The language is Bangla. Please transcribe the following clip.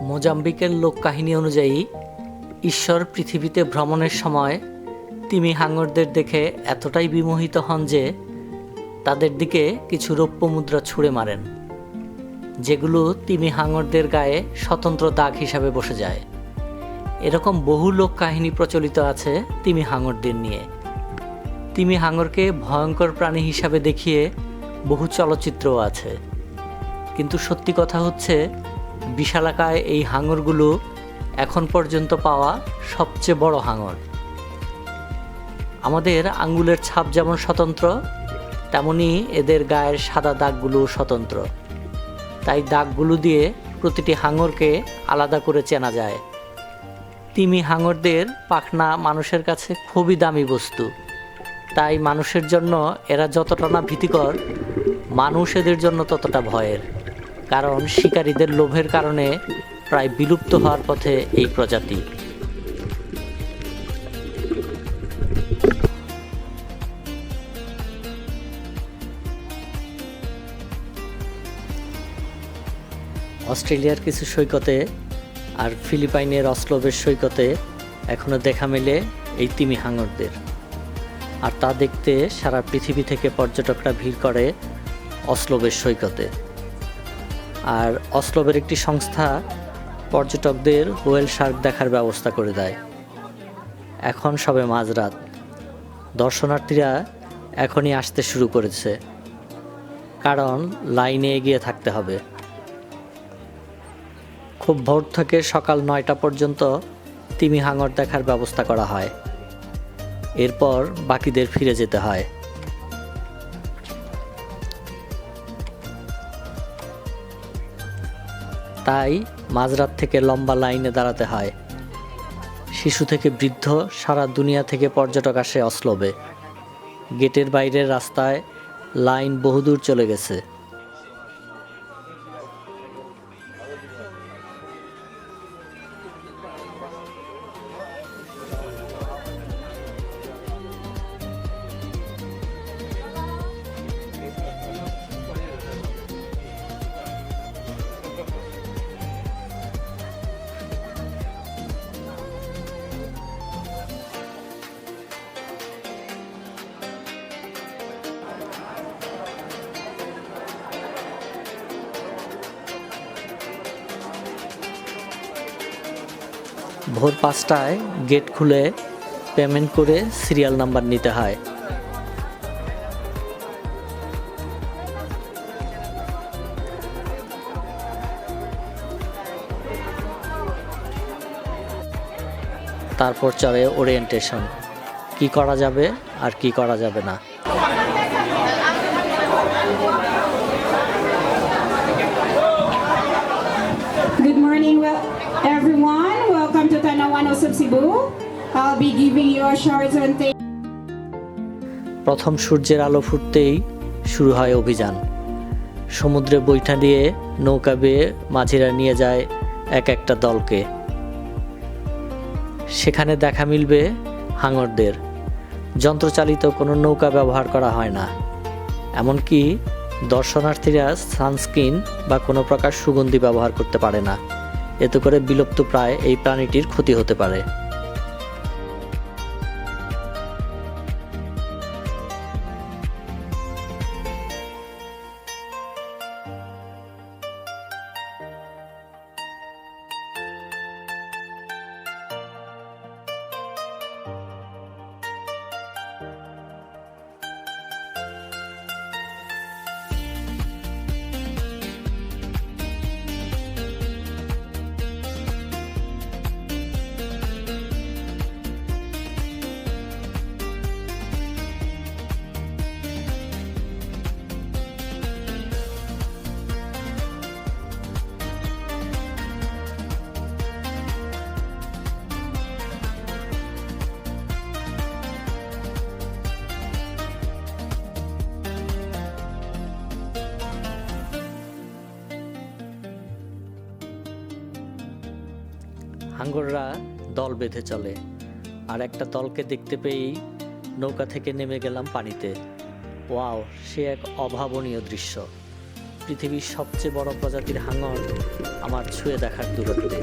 মোজাম্বিকের লোককাহিনী অনুযায়ী ঈশ্বর পৃথিবীতে ভ্রমণের সময় তিমি হাঙরদের দেখে এতটাই বিমোহিত হন যে তাদের দিকে কিছু রৌপ্য মুদ্রা ছুঁড়ে মারেন, যেগুলো তিমি হাঙরদের গায়ে স্বতন্ত্র দাগ হিসাবে বসে যায়। এরকম বহু লোককাহিনী প্রচলিত আছে তিমি হাঙরদের নিয়ে। তিমি হাঙরকে ভয়ঙ্কর প্রাণী হিসাবে দেখিয়ে বহু চলচ্চিত্রও আছে, কিন্তু সত্যি কথা হচ্ছে বিশালাকায় এই হাঙরগুলো এখন পর্যন্ত পাওয়া সবচেয়ে বড় হাঙর। আমাদের আঙ্গুলের ছাপ যেমন স্বতন্ত্র, তেমনি এদের গায়ের সাদা দাগগুলো স্বতন্ত্র। তাই দাগগুলো দিয়ে প্রতিটি হাঙরকে আলাদা করে চেনা যায়। তিমি হাঙরদের পাখনা মানুষের কাছে খুবই দামি বস্তু, তাই মানুষের জন্য এরা যতটা না ভীতিকর, মানুষ এদের জন্য ততটা ভয়ের। কারণ শিকারীদের লোভের কারণে প্রায় বিলুপ্ত হওয়ার পথে এই প্রজাতি। অস্ট্রেলিয়ার কিছু সৈকতে আর ফিলিপাইনের অসলোবের সৈকতে এখনও দেখা মেলে এই তিমি হাঙরদের। আর তা দেখতে সারা পৃথিবী থেকে পর্যটকরা ভিড় করে অসলোবের সৈকতে। আর অসলোবের একটি সংস্থা পর্যটকদের হোয়েল শার্ক দেখার ব্যবস্থা করে দেয়। এখন সবে মাঝরাত, দর্শনার্থীরা এখনই আসতে শুরু করেছে, কারণ লাইনে এগিয়ে থাকতে হবে। খুব ভোর থেকে সকাল 9টা পর্যন্ত তিমি হাঙর দেখার ব্যবস্থা করা হয়। এরপর বাকিদের ফিরে যেতে হয়। তাই মাঝরাত থেকে লম্বা লাইনে দাঁড়াতে হয়। শিশু থেকে বৃদ্ধ সারা দুনিয়া থেকে পর্যটক আসে অসলোবে। গেটের বাইরের রাস্তায় লাইন বহুদূর চলে গেছে। ভোর 5টায় গেট খুলে পেমেন্ট করে সিরিয়াল নাম্বার নিতে হয়। তারপর চলে ওরিয়েন্টেশন, কি করা যাবে আর কি করা যাবে না। Good morning, everyone. Welcome to Tanawan of Cebu. I'll be giving you a short presentation. প্রথম সূর্যের আলো ফুটতেই শুরু হয় অভিযান। সমুদ্রে বৈঠা দিয়ে নৌকা বেয়ে মাঝিরা নিয়ে যায় এক একটা দলকে। সেখানে দেখা মিলবে হাঙরদের। যন্ত্রচালিত কোনো নৌকা ব্যবহার করা হয় না। এমনকি দর্শনার্থীরা সানস্ক্রিন বা কোনো প্রকার সুগন্ধি ব্যবহার করতে পারে না। এতে করে বিলুপ্তপ্রায় এই প্রাণীটির ক্ষতি হতে পারে। হাঙররা দল বেঁধে চলে, আর একটা দলকে দেখতে পেয়েই নৌকা থেকে নেমে গেলাম পানিতে। ওয়াও, সে এক অভাবনীয় দৃশ্য। পৃথিবীর সবচেয়ে বড় প্রজাতির হাঙর আমার ছুঁয়ে দেখার দূরত্বে।